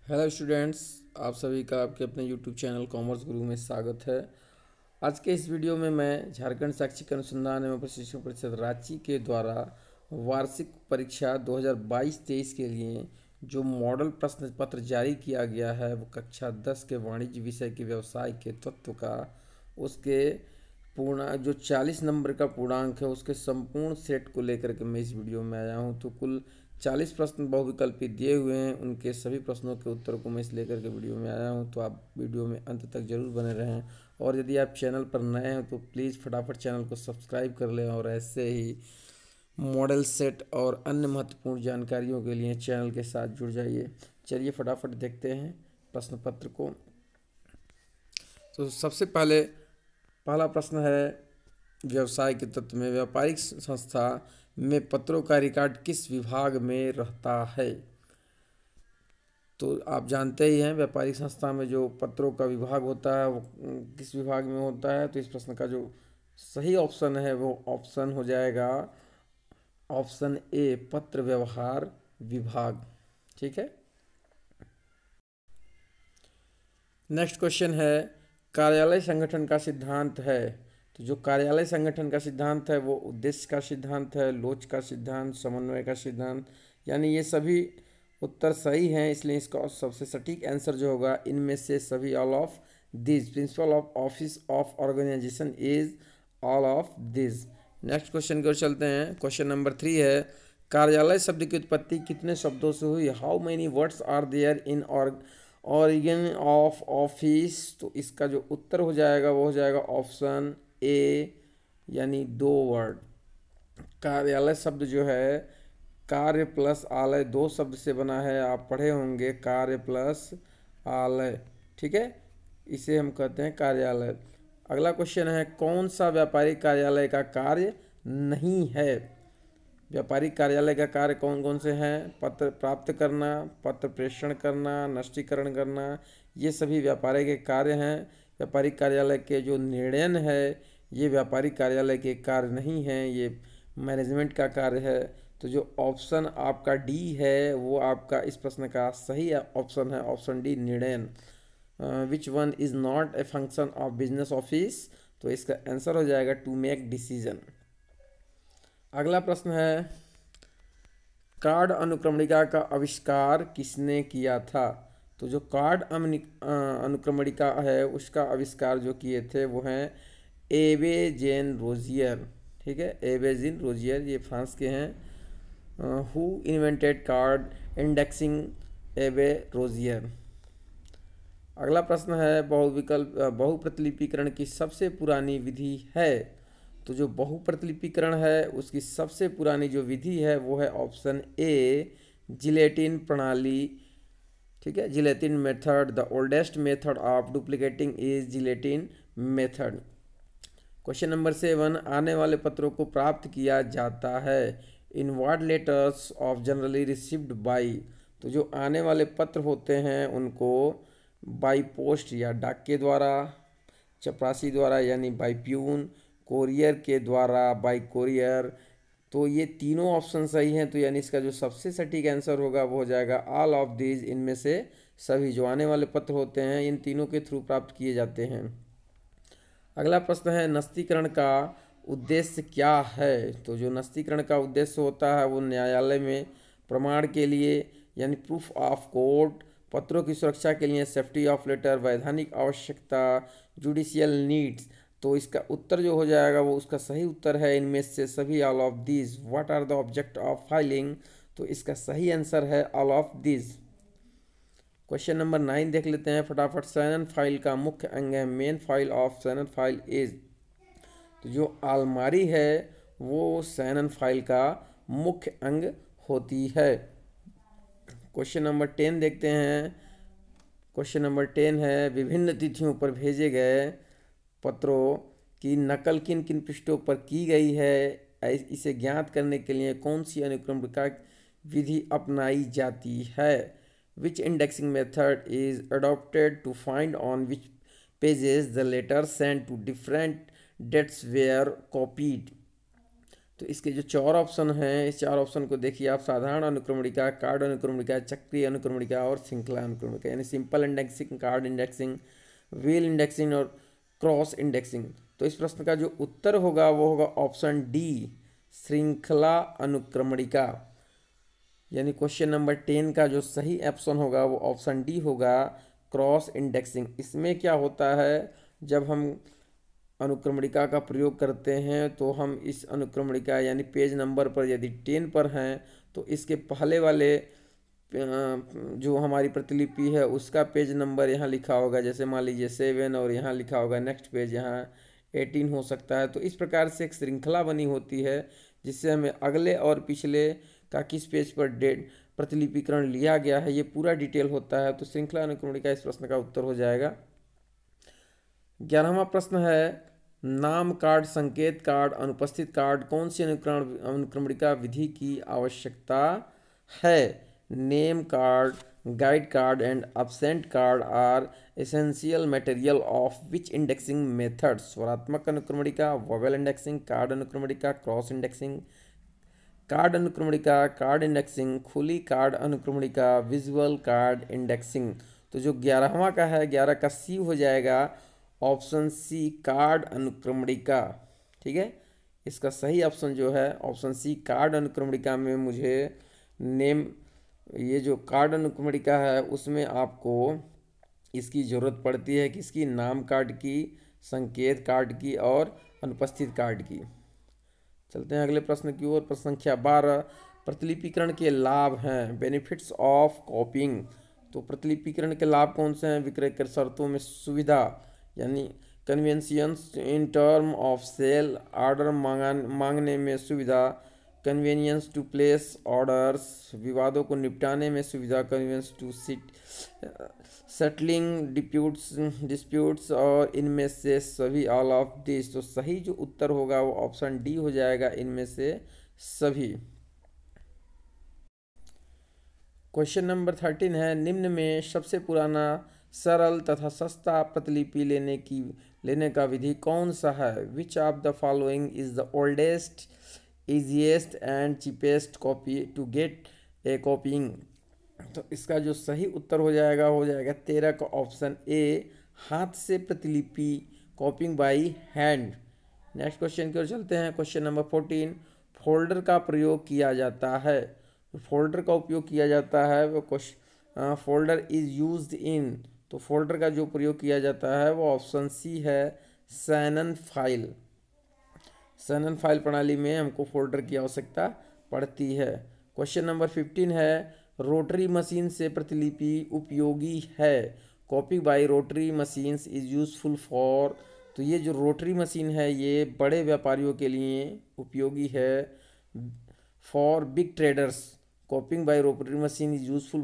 Hello students, आप सभी का आपके अपने यूट्यूब चैनल कॉमर्स गुरु में स्वागत है। आज के इस वीडियो में मैं झारखंड शैक्षिक अनुसंधान एवं प्रशिक्षण परिषद रांची के द्वारा वार्षिक परीक्षा 2022-23 के लिए जो मॉडल प्रश्न पत्र जारी किया गया है वो कक्षा 10 के वाणिज्य विषय के व्यवसाय के तत्व का उसके पूर्ण जो 40 नंबर का पूर्णांक है उसके संपूर्ण सेट को लेकर के मैं इस वीडियो में आया हूं। तो कुल 40 प्रश्न बहुविकल्पी दिए हुए हैं, उनके सभी प्रश्नों के उत्तर को मैं इस लेकर के वीडियो में आया हूं। तो आप वीडियो में अंत तक जरूर बने रहें और यदि आप चैनल पर नए हैं तो प्लीज़ फटाफट चैनल को सब्सक्राइब कर लें और ऐसे ही मॉडल सेट और अन्य महत्वपूर्ण जानकारियों के लिए चैनल के साथ जुड़ जाइए। चलिए फटाफट देखते हैं प्रश्न पत्र को। तो सबसे पहला प्रश्न है, व्यवसाय के तत्व में व्यापारिक संस्था में पत्रों का रिकॉर्ड किस विभाग में रहता है। तो आप जानते ही हैं व्यापारिक संस्था में जो पत्रों का विभाग होता है वो किस विभाग में होता है। तो इस प्रश्न का जो सही ऑप्शन है वो ऑप्शन हो जाएगा ऑप्शन ए, पत्र व्यवहार विभाग। ठीक है। नेक्स्ट क्वेश्चन है, कार्यालय संगठन का सिद्धांत है। तो जो कार्यालय संगठन का सिद्धांत है वो उद्देश्य का सिद्धांत है, लोच का सिद्धांत, समन्वय का सिद्धांत, यानी ये सभी उत्तर सही हैं। इसलिए इसका सबसे सटीक आंसर जो होगा इनमें से सभी, all of this. Principle of office of organisation is all of this. Next question की ओर चलते हैं। क्वेश्चन नंबर 3 है, कार्यालय शब्द की उत्पत्ति कितने शब्दों से हुई। How many words are there in origin of office. तो इसका जो उत्तर हो जाएगा वो हो जाएगा ऑप्शन ए, यानी 2 वर्ड। कार्यालय शब्द जो है कार्य प्लस आलय 2 शब्द से बना है। आप पढ़े होंगे कार्य प्लस आलय। ठीक है, इसे हम कहते हैं कार्यालय। अगला क्वेश्चन है, कौन सा व्यापारिक कार्यालय का कार्य नहीं है। व्यापारिक कार्यालय का कार्य कौन कौन से हैं। पत्र प्राप्त करना, पत्र प्रेषण करना, नष्टीकरण करना, ये सभी व्यापारिक के कार्य हैं। व्यापारिक कार्यालय के जो निर्णय है ये व्यापारिक कार्यालय के कार्य नहीं हैं, ये मैनेजमेंट का कार्य है। तो जो ऑप्शन आपका डी है वो आपका इस प्रश्न का सही ऑप्शन है, ऑप्शन डी, निर्णय। Which one is not a function of business office. तो इसका आंसर हो जाएगा टू मेक डिसीजन। अगला प्रश्न है, कार्ड अनुक्रमणिका का आविष्कार किसने किया था। तो जो कार्ड अनुक्रमणिका है उसका आविष्कार जो किए थे वो हैं एबे जेन रोजियर। ठीक है, एबे जेन रोजियर, ये फ्रांस के हैं। हु इन्वेंटेड कार्ड इंडेक्सिंग, एबे रोजियर। अगला प्रश्न है, बहुप्रतिलिपीकरण की सबसे पुरानी विधि है। तो जो बहुप्रतिलिपीकरण है उसकी सबसे पुरानी जो विधि है वो है ऑप्शन ए, जिलेटिन प्रणाली। ठीक है, gelatin method. The oldest method of duplicating is gelatin method. Question number 7, आने वाले पत्रों को प्राप्त किया जाता है in what letters of generally received by. तो जो आने वाले पत्र होते हैं उनको बाई पोस्ट या डाक के द्वारा, चपरासी द्वारा यानी बाई प्यून, कोरियर के द्वारा बाई कोरियर। तो ये तीनों ऑप्शन सही हैं। तो यानी इसका जो सबसे सटीक आंसर होगा वो हो जाएगा ऑल ऑफ दीज। इनमें से सभी जो आने वाले पत्र होते हैं इन तीनों के थ्रू प्राप्त किए जाते हैं। अगला प्रश्न है, नस्तीकरण का उद्देश्य क्या है। तो जो नस्तीकरण का उद्देश्य होता है वो न्यायालय में प्रमाण के लिए यानी प्रूफ ऑफ कोर्ट, पत्रों की सुरक्षा के लिए सेफ्टी ऑफ लेटर, वैधानिक आवश्यकता, जुडिशियल नीड्स। तो इसका उत्तर जो हो जाएगा वो उसका सही उत्तर है इनमें से सभी, all of these. What are the object of filing. तो इसका सही आंसर है all of these. Question number 9 देख लेते हैं फटाफट। शैनन फाइल का मुख्य अंग है। Main file of Shannon file is. तो जो अलमारी है वो शैनन फाइल का मुख्य अंग होती है। क्वेश्चन नंबर 10 देखते हैं। क्वेश्चन नंबर 10 है, विभिन्न तिथियों पर भेजे गए पत्रों की नकल किन किन पृष्ठों पर की गई है। इसे ज्ञात करने के लिए कौन सी अनुक्रमणिका विधि अपनाई जाती है। Which indexing method is adopted to find on which pages the letter send to different dates were copied. तो इसके जो चार ऑप्शन हैं, इस चार ऑप्शन को देखिए आप, साधारण अनुक्रमणिका, कार्ड अनुक्रमणिका, चक्रीय अनुक्रमणिका और श्रृंखला अनुक्रमणिका, यानी simple indexing, card indexing, wheel indexing और क्रॉस इंडेक्सिंग। तो इस प्रश्न का जो उत्तर होगा वो होगा ऑप्शन डी, श्रृंखला अनुक्रमणिका। यानी क्वेश्चन नंबर 10 का जो सही ऑप्शन होगा वो ऑप्शन डी होगा, क्रॉस इंडेक्सिंग। इसमें क्या होता है, जब हम अनुक्रमणिका का प्रयोग करते हैं तो हम इस अनुक्रमणिका यानी पेज नंबर पर यदि 10 पर हैं तो इसके पहले वाले जो हमारी प्रतिलिपि है उसका पेज नंबर यहाँ लिखा होगा, जैसे मान लीजिए 7, और यहाँ लिखा होगा नेक्स्ट पेज यहाँ 18 हो सकता है। तो इस प्रकार से एक श्रृंखला बनी होती है जिससे हमें अगले और पिछले का किस पेज पर डेट प्रतिलिपिकरण लिया गया है ये पूरा डिटेल होता है। तो श्रृंखला अनुक्रमणिका इस प्रश्न का उत्तर हो जाएगा। 11वां प्रश्न है, नाम कार्ड, संकेत कार्ड, अनुपस्थित कार्ड कौन सी अनुक्रमणिका विधि की आवश्यकता है? Name card, guide card and absent card are essential material of which indexing method? स्वरात्मक अनुक्रमणिका, वोवेल इंडेक्सिंग, कार्ड अनुक्रमणिका, क्रॉस इंडेक्सिंग, कार्ड अनुक्रमणिका, कार्ड इंडेक्सिंग, खुली कार्ड अनुक्रमणिका, विजुअल कार्ड इंडेक्सिंग। तो जो 11वां का है, 11 का सी हो जाएगा, ऑप्शन सी, कार्ड अनुक्रमणिका। ठीक है, इसका सही ऑप्शन जो है ऑप्शन सी, कार्ड अनुक्रमणिका में मुझे नेम, ये जो कार्ड अनुक्रमणिका है उसमें आपको इसकी ज़रूरत पड़ती है, किसकी? नाम कार्ड की, संकेत कार्ड की और अनुपस्थित कार्ड की। चलते हैं अगले प्रश्न की ओर। प्रश्न संख्या 12, प्रतिलिपिकरण के लाभ हैं, बेनिफिट्स ऑफ कॉपिंग। तो प्रतिलिपिकरण के लाभ कौन से हैं? विक्रय कर शर्तों में सुविधा, यानी convenience in term of sale, order मांगने में सुविधा, कन्वीनियंस टू प्लेस ऑर्डर्स, विवादों को निपटाने में सुविधा, कन्वीनियंस टू सेटलिंग डिस्प्यूट्स, और इनमें से सभी, ऑल ऑफ दिस। तो सही जो उत्तर होगा वो ऑप्शन डी हो जाएगा, इनमें से सभी। क्वेश्चन नंबर 13 है, निम्न में सबसे पुराना, सरल तथा सस्ता प्रतिलिपि लेने का विधि कौन सा है? Which of the following is the oldest, easiest and cheapest copy to get a copying? तो इसका जो सही उत्तर हो जाएगा 13 का ऑप्शन ए, हाथ से प्रतिलिपि, कॉपिंग बाई हैंड। नेक्स्ट क्वेश्चन की ओर चलते हैं। क्वेश्चन नंबर 14, फोल्डर का प्रयोग किया जाता है। फोल्डर का उपयोग किया जाता है वो फोल्डर इज यूज्ड इन। तो फोल्डर का जो प्रयोग किया जाता है वो ऑप्शन सी है, शैनन फाइल। शैनन फाइल प्रणाली में हमको फोल्डर की आवश्यकता पड़ती है। क्वेश्चन नंबर 15 है, रोटरी मशीन से प्रतिलिपि उपयोगी है। Copy bye rotary machines is useful for. तो ये जो रोटरी मशीन है ये बड़े व्यापारियों के लिए उपयोगी है। For big traders, copying by rotary machine is useful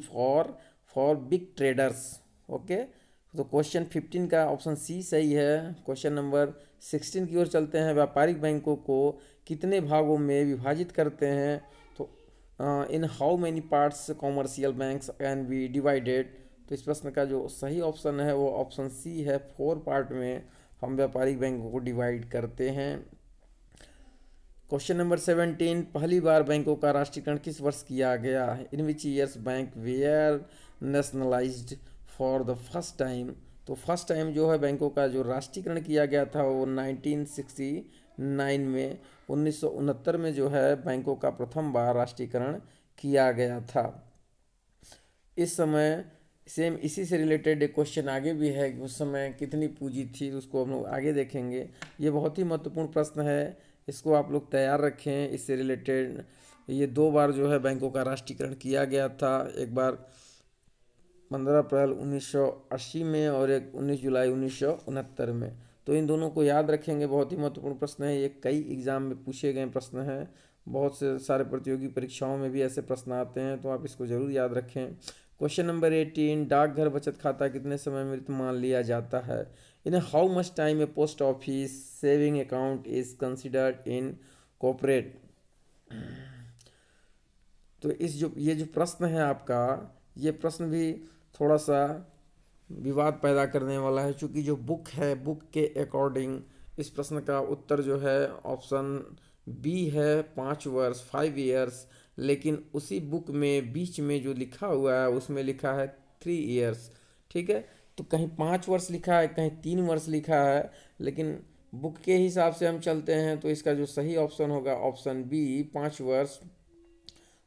for big traders. Okay, तो क्वेश्चन 15 का ऑप्शन सी सही है। क्वेश्चन नंबर 16 की ओर चलते हैं। व्यापारिक बैंकों को कितने भागों में विभाजित करते हैं? तो in how many parts commercial banks can be divided? तो इस प्रश्न का जो सही ऑप्शन है वो ऑप्शन सी है, 4 पार्ट में हम व्यापारिक बैंकों को डिवाइड करते हैं। क्वेश्चन नंबर 17, पहली बार बैंकों का राष्ट्रीयकरण किस वर्ष किया गया? In which years bank were nationalised for the first time? तो फर्स्ट टाइम जो है बैंकों का जो राष्ट्रीयकरण किया गया था वो 1969 में, 1969 में जो है बैंकों का प्रथम बार राष्ट्रीयकरण किया गया था। इस समय सेम इसी से रिलेटेड एक क्वेश्चन आगे भी है कि उस समय कितनी पूंजी थी, उसको हम लोग आगे देखेंगे। ये बहुत ही महत्वपूर्ण प्रश्न है, इसको आप लोग तैयार रखें। इससे रिलेटेड ये 2 बार जो है बैंकों का राष्ट्रीयकरण किया गया था, एक बार 15 अप्रैल 1980 में और एक 19 जुलाई 1969 में। तो इन दोनों को याद रखेंगे, बहुत ही महत्वपूर्ण प्रश्न है। ये कई एग्जाम में पूछे गए प्रश्न हैं, बहुत से सारे प्रतियोगी परीक्षाओं में भी ऐसे प्रश्न आते हैं, तो आप इसको जरूर याद रखें। क्वेश्चन नंबर 18, डाकघर बचत खाता कितने समय में मृत मान लिया जाता है? In how much time A post office saving account is considered in corporate? तो ये जो प्रश्न है आपका, ये प्रश्न भी थोड़ा सा विवाद पैदा करने वाला है, क्योंकि जो बुक है, बुक के अकॉर्डिंग इस प्रश्न का उत्तर जो है ऑप्शन बी है 5 वर्ष 5 ईयर्स, लेकिन उसी बुक में बीच में जो लिखा हुआ है उसमें लिखा है 3 ईयर्स। ठीक है, तो कहीं 5 वर्ष लिखा है, कहीं 3 वर्ष लिखा है, लेकिन बुक के हिसाब से हम चलते हैं तो इसका जो सही ऑप्शन होगा ऑप्शन बी 5 वर्ष।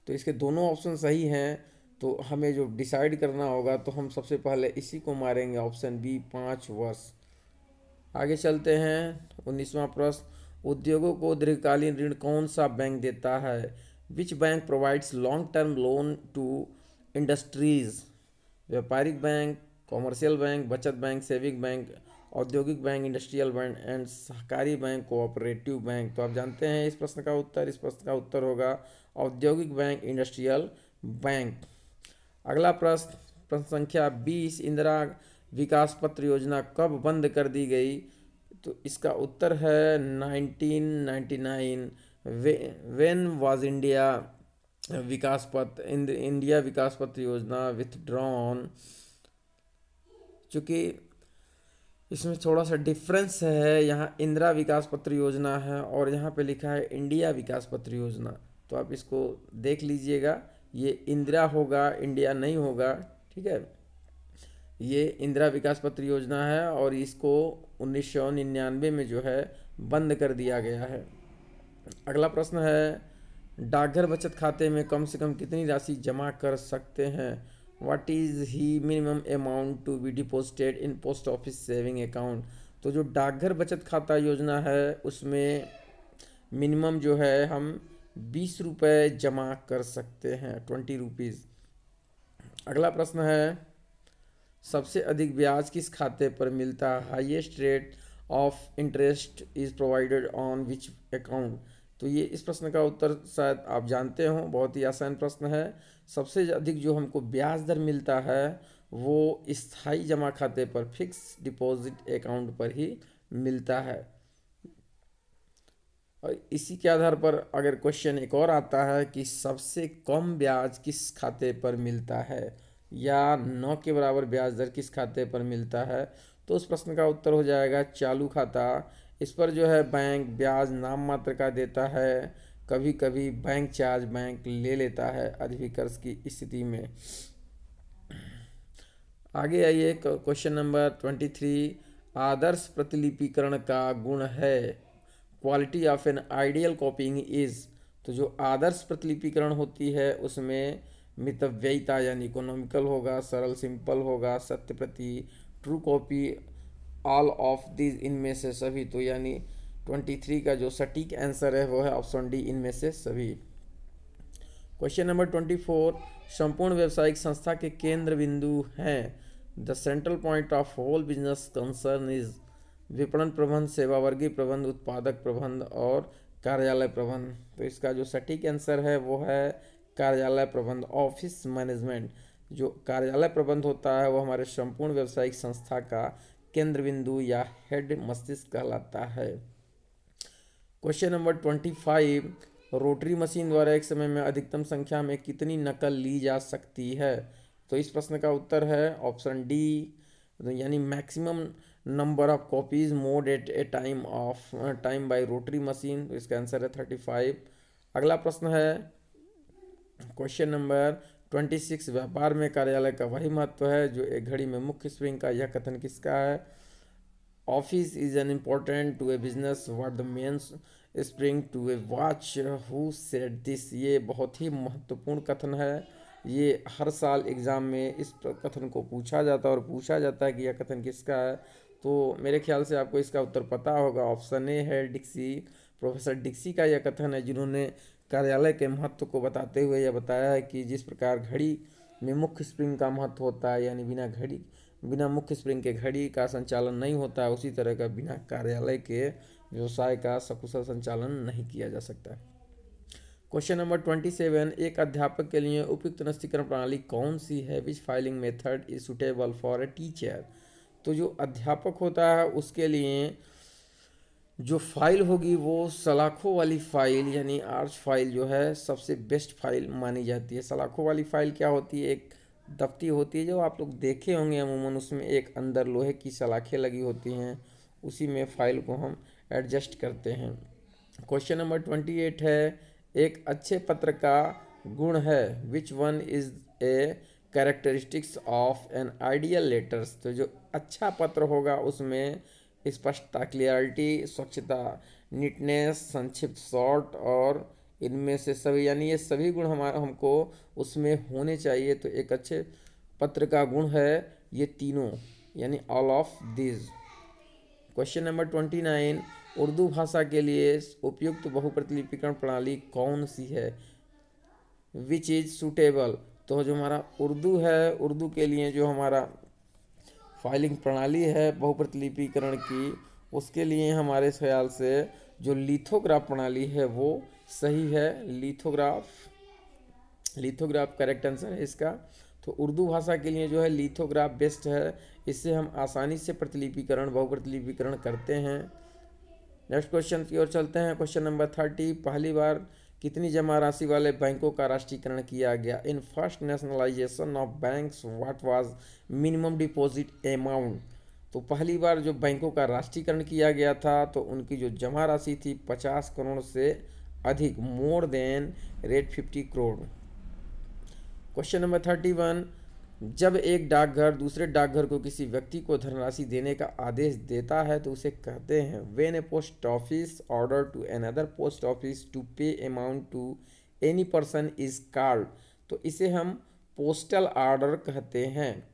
तो इसके दोनों ऑप्शन सही हैं, तो हमें जो डिसाइड करना होगा तो हम सबसे पहले इसी को मारेंगे, ऑप्शन बी 5 वर्ष। आगे चलते हैं। 19वां प्रश्न, उद्योगों को दीर्घकालीन ऋण कौन सा बैंक देता है? Which bank provides long term loan to industries? व्यापारिक बैंक, कॉमर्शियल बैंक, बचत बैंक, सेविंग बैंक, औद्योगिक बैंक, इंडस्ट्रियल बैंक एंड सहकारी बैंक, कोऑपरेटिव बैंक। तो आप जानते हैं इस प्रश्न का उत्तर, इस प्रश्न का उत्तर होगा औद्योगिक बैंक, इंडस्ट्रियल बैंक। अगला प्रश्न, प्रश्न संख्या 20, इंदिरा विकास पत्र योजना कब बंद कर दी गई? तो इसका उत्तर है 1999। व्हेन वाज इंडिया विकास पत्र इंडिया विकास पत्र योजना विथड्रॉन? चूँकि इसमें थोड़ा सा डिफरेंस है, यहाँ इंदिरा विकास पत्र योजना है और यहाँ पे लिखा है इंडिया विकास पत्र योजना। तो आप इसको देख लीजिएगा, ये इंदिरा होगा, इंडिया नहीं होगा। ठीक है, ये इंदिरा विकास पत्र योजना है और इसको 1999 में जो है बंद कर दिया गया है। अगला प्रश्न है, डाकघर बचत खाते में कम से कम कितनी राशि जमा कर सकते हैं? What is he minimum amount to be deposited in post office saving account? तो जो डाकघर बचत खाता योजना है उसमें मिनिमम जो है हम 20 रुपये जमा कर सकते हैं, 20 रुपीज़। अगला प्रश्न है, सबसे अधिक ब्याज किस खाते पर मिलता है? Highest rate of interest is provided on which account? तो ये इस प्रश्न का उत्तर शायद आप जानते हो, बहुत ही आसान प्रश्न है। सबसे अधिक जो हमको ब्याज दर मिलता है वो स्थायी जमा खाते पर, फिक्स डिपॉजिट अकाउंट पर ही मिलता है। और इसी के आधार पर अगर क्वेश्चन एक और आता है कि सबसे कम ब्याज किस खाते पर मिलता है या 9 के बराबर ब्याज दर किस खाते पर मिलता है, तो उस प्रश्न का उत्तर हो जाएगा चालू खाता। इस पर जो है बैंक ब्याज नाम मात्र का देता है, कभी कभी बैंक चार्ज बैंक ले लेता है अधिविकर्ष की स्थिति में। आगे आइए, क्वेश्चन नंबर 23, आदर्श प्रतिलिपिकरण का गुण है? Quality of an ideal कॉपिंग is? तो जो आदर्श प्रतिलिपिकरण होती है उसमें मितव्ययिता यानी इकोनॉमिकल होगा, सरल सिंपल होगा, सत्य प्रति, true copy, all of this, इनमें से सभी। तो यानी 23 का जो सटीक आंसर है वो है ऑप्शन डी, इनमें से सभी। क्वेश्चन नंबर 24, संपूर्ण व्यावसायिक संस्था के केंद्र बिंदु हैं? The central point of whole business concern is? विपणन प्रबंध, सेवा वर्गीय प्रबंध, उत्पादक प्रबंध और कार्यालय प्रबंध। तो इसका जो सटीक आंसर है वो है कार्यालय प्रबंध, ऑफिस मैनेजमेंट। जो कार्यालय प्रबंध होता है वो हमारे संपूर्ण व्यावसायिक संस्था का केंद्र बिंदु या हेड मस्तिष्क कहलाता है। क्वेश्चन नंबर 25, रोटरी मशीन द्वारा एक समय में अधिकतम संख्या में कितनी नकल ली जा सकती है? तो इस प्रश्न का उत्तर है ऑप्शन डी, यानी maximum number of copies made at a time by rotary machine. तो इसका आंसर है 35। अगला प्रश्न है क्वेश्चन नंबर 26, व्यापार में कार्यालय का वही महत्व है जो एक घड़ी में मुख्य स्प्रिंग का। यह कथन किसका है? Office is an important to a business what the main spring to a watch, who said this? ये बहुत ही महत्वपूर्ण कथन है। ये हर साल एग्ज़ाम में इस कथन को पूछा जाता है और पूछा जाता है कि यह कथन किसका है। तो मेरे ख्याल से आपको इसका उत्तर पता होगा, ऑप्शन ए है डिक्सी। प्रोफेसर डिक्सी का यह कथन है जिन्होंने कार्यालय के महत्व को बताते हुए यह बताया है कि जिस प्रकार घड़ी में मुख्य स्प्रिंग का महत्व होता है, यानी बिना मुख्य स्प्रिंग के घड़ी का संचालन नहीं होता है, उसी तरह का बिना कार्यालय के व्यवसाय का सकुशल संचालन नहीं किया जा सकता। क्वेश्चन नंबर 27, एक अध्यापक के लिए उपयुक्त निश्चितकरण प्रणाली कौन सी है? Which filing method is suitable for a teacher? तो जो अध्यापक होता है उसके लिए जो फाइल होगी वो सलाखों वाली फाइल यानी आर्च फाइल जो है सबसे बेस्ट फाइल मानी जाती है। सलाखों वाली फाइल क्या होती है? एक दफ्ती होती है जो आप लोग देखे होंगे अमूमन, उसमें एक अंदर लोहे की सलाखें लगी होती हैं, उसी में फाइल को हम एडजस्ट करते हैं। क्वेश्चन नंबर 28 है, एक अच्छे पत्र का गुण है, which one is a characteristics of an ideal letters. तो जो अच्छा पत्र होगा उसमें स्पष्टता, क्लियरिटी, स्वच्छता, नीटनेस, संक्षिप्त, शॉर्ट, और इनमें से सभी यानी ये सभी गुण हमको उसमें होने चाहिए। तो एक अच्छे पत्र का गुण है ये तीनों, यानी all of this. Question number 29, Urdu भाषा के लिए उपयुक्त बहुप्रतिलिपिकरण प्रणाली कौन सी है, विच इज सूटेबल। तो जो हमारा उर्दू है, उर्दू के लिए जो हमारा फाइलिंग प्रणाली है बहुप्रतिलिपिकरण की, उसके लिए हमारे ख्याल से जो लिथोग्राफ प्रणाली है वो सही है। लिथोग्राफ करेक्ट आंसर है इसका। तो उर्दू भाषा के लिए जो है लिथोग्राफ बेस्ट है, इससे हम आसानी से प्रतिलिपिकरण, बहुप्रतिलिपिकरण करते हैं। नेक्स्ट क्वेश्चन की ओर चलते हैं। क्वेश्चन नंबर 30, पहली बार कितनी जमा राशि वाले बैंकों का राष्ट्रीयकरण किया गया। In first nationalisation of banks what was minimum deposit amount. तो पहली बार जो बैंकों का राष्ट्रीयकरण किया गया था तो उनकी जो जमा राशि थी 50 करोड़ से अधिक, more than rate 50 crore. Question number 31, जब एक डाकघर दूसरे डाकघर को किसी व्यक्ति को धनराशि देने का आदेश देता है तो उसे कहते हैं when a post office order to another post office to pay amount to any person is called. तो इसे हम पोस्टल ऑर्डर कहते हैं।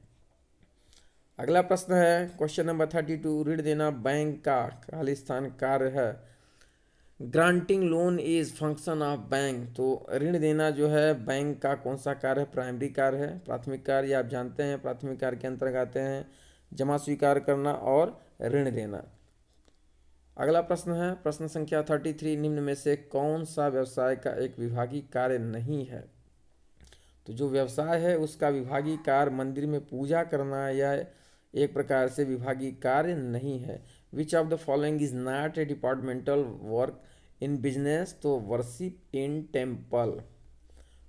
अगला प्रश्न है क्वेश्चन नंबर 32, ऋण देना बैंक का खालिस्तान कार्य है। Granting loan is function of bank. तो ऋण देना जो है बैंक का कौन सा कार्य है, प्राइमरी कार्य है। प्राथमिक कार्य आप जानते हैं, प्राथमिक कार्य के अंतर्गत आते हैं जमा स्वीकार करना और ऋण देना। अगला प्रश्न है प्रश्न संख्या 33, निम्न में से कौन सा व्यवसाय का एक विभागीय कार्य नहीं है। तो जो व्यवसाय है उसका विभागीय कार्य मंदिर में पूजा करना यह एक प्रकार से विभागीय कार्य नहीं है। Which of the following is not a departmental work in business. तो worship in temple.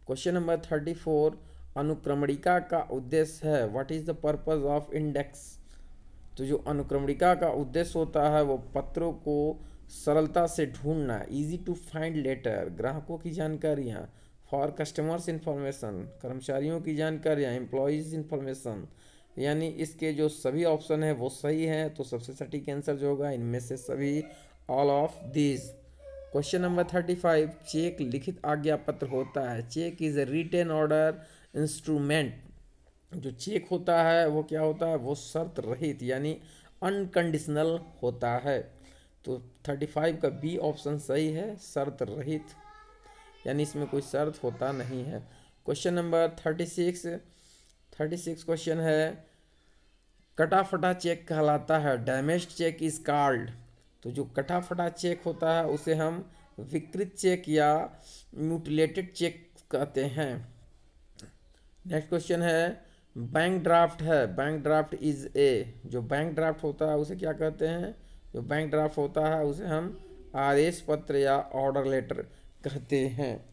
Question number 34, अनुक्रमणिका का उद्देश्य है, what is the purpose of index. तो जो अनुक्रमणिका का उद्देश्य होता है वो पत्रों को सरलता से ढूंढना, इजी टू फाइंड लेटर, ग्राहकों की जानकारियाँ, फॉर कस्टमर्स इंफॉर्मेशन, कर्मचारियों की जानकारियाँ, एम्प्लॉयज़ इंफॉर्मेशन। यानी इसके जो सभी ऑप्शन है वो सही है। तो सबसे सटीक आंसर जो होगा इनमें से सभी, all of this. Question number 35, cheque लिखित आज्ञा पत्र होता है। Cheque is a written order instrument. जो चेक होता है वो क्या होता है, वो शर्त रहित यानी अनकंडीशनल होता है। तो 35 का बी ऑप्शन सही है, शर्त रहित, यानी इसमें कोई शर्त होता नहीं है। क्वेश्चन नंबर 36 क्वेश्चन है, कटा फटा चेक कहलाता है, डैमेज्ड चेक इज कॉल्ड। तो जो कटा फटा चेक होता है उसे हम विकृत चेक या म्यूटिलेटेड चेक कहते हैं। नेक्स्ट क्वेश्चन है, बैंक ड्राफ्ट है, बैंक ड्राफ्ट इज ए। जो बैंक ड्राफ्ट होता है उसे क्या कहते हैं, जो बैंक ड्राफ्ट होता है उसे हम आदेश पत्र या ऑर्डर लेटर कहते हैं।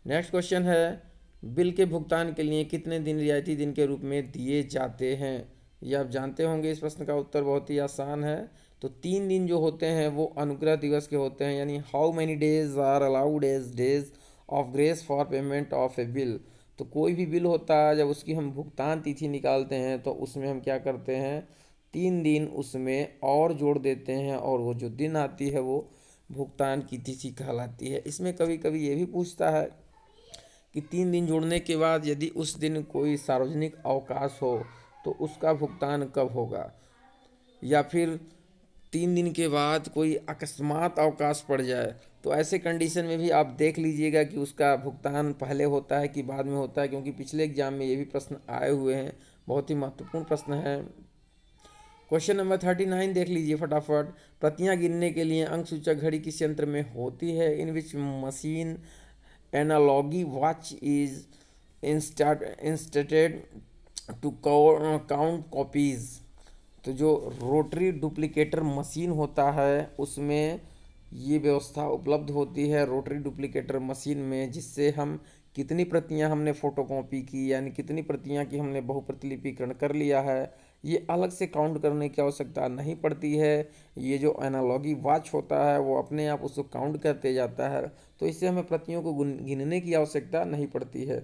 नेक्स्ट क्वेश्चन है, बिल के भुगतान के लिए कितने दिन रियायती दिन के रूप में दिए जाते हैं। ये आप जानते होंगे, इस प्रश्न का उत्तर बहुत ही आसान है। तो 3 दिन जो होते हैं वो अनुग्रह दिवस के होते हैं, यानी how many days are allowed as days of grace for payment of a bill. तो कोई भी बिल होता है जब उसकी हम भुगतान तिथि निकालते हैं तो उसमें हम क्या करते हैं, 3 दिन उसमें और जोड़ देते हैं और वो जो दिन आती है वो भुगतान की तिथि कहलाती है। इसमें कभी कभी ये भी पूछता है कि 3 दिन जोड़ने के बाद यदि उस दिन कोई सार्वजनिक अवकाश हो तो उसका भुगतान कब होगा, या फिर 3 दिन के बाद कोई अकस्मात अवकाश पड़ जाए तो ऐसे कंडीशन में भी आप देख लीजिएगा कि उसका भुगतान पहले होता है कि बाद में होता है, क्योंकि पिछले एग्जाम में ये भी प्रश्न आए हुए हैं, बहुत ही महत्वपूर्ण प्रश्न है। क्वेश्चन नंबर 39 देख लीजिए फटाफट, प्रतियां गिनने के लिए अंक सूचक घड़ी किस यंत्र में होती है। In which machine analogy watch is instated to count copies. तो जो रोटरी डुप्लीकेटर मशीन होता है उसमें ये व्यवस्था उपलब्ध होती है रोटरी डुप्लीकेटर मशीन में, जिससे हम कितनी प्रतियां हमने फ़ोटोकॉपी की यानी कितनी प्रतियां की हमने बहुप्रतिलिपिकरण कर लिया है ये अलग से काउंट करने की आवश्यकता नहीं पड़ती है। ये जो एनालॉगी वॉच होता है वो अपने आप उसको काउंट करते जाता है, तो इससे हमें प्रतियों को गिनने की आवश्यकता नहीं पड़ती है।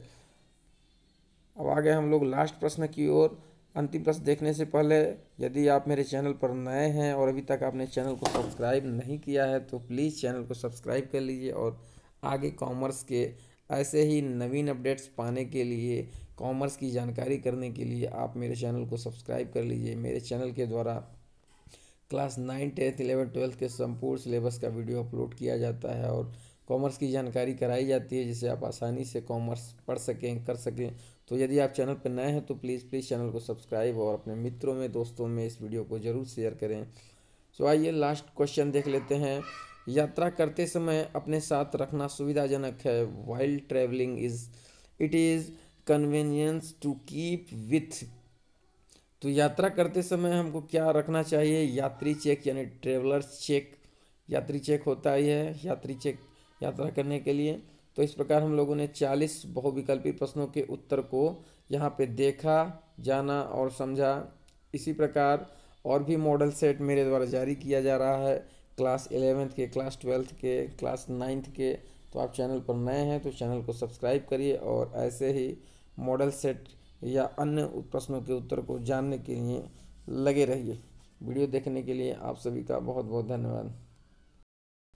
अब आगे हम लोग लास्ट प्रश्न की ओर। अंतिम प्रश्न देखने से पहले यदि आप मेरे चैनल पर नए हैं और अभी तक आपने चैनल को सब्सक्राइब नहीं किया है तो प्लीज़ चैनल को सब्सक्राइब कर लीजिए, और आगे कॉमर्स के ऐसे ही नवीन अपडेट्स पाने के लिए, कॉमर्स की जानकारी करने के लिए आप मेरे चैनल को सब्सक्राइब कर लीजिए। मेरे चैनल के द्वारा क्लास 9, 10, 11, 12 के संपूर्ण सिलेबस का वीडियो अपलोड किया जाता है और कॉमर्स की जानकारी कराई जाती है, जिससे आप आसानी से कॉमर्स पढ़ सकें, कर सकें। तो यदि आप चैनल पर नए हैं तो प्लीज़ चैनल को सब्सक्राइब और अपने मित्रों में, दोस्तों में इस वीडियो को ज़रूर शेयर करें। सो आइए लास्ट क्वेश्चन देख लेते हैं। यात्रा करते समय अपने साथ रखना सुविधाजनक है। While travelling it is convenience to keep with. तो यात्रा करते समय हमको क्या रखना चाहिए? यात्री चेक यानी ट्रेवलर्स चेक। यात्री चेक होता ही है, यात्री चेक यात्रा करने के लिए। तो इस प्रकार हम लोगों ने 40 बहुविकल्पी प्रश्नों के उत्तर को यहाँ पे देखा, जाना और समझा। इसी प्रकार और भी मॉडल सेट मेरे द्वारा जारी किया जा रहा है, क्लास 11th के, क्लास 12th के, क्लास 9th के। तो आप चैनल पर नए हैं तो चैनल को सब्सक्राइब करिए और ऐसे ही मॉडल सेट या अन्य प्रश्नों के उत्तर को जानने के लिए लगे रहिए। वीडियो देखने के लिए आप सभी का बहुत बहुत धन्यवाद।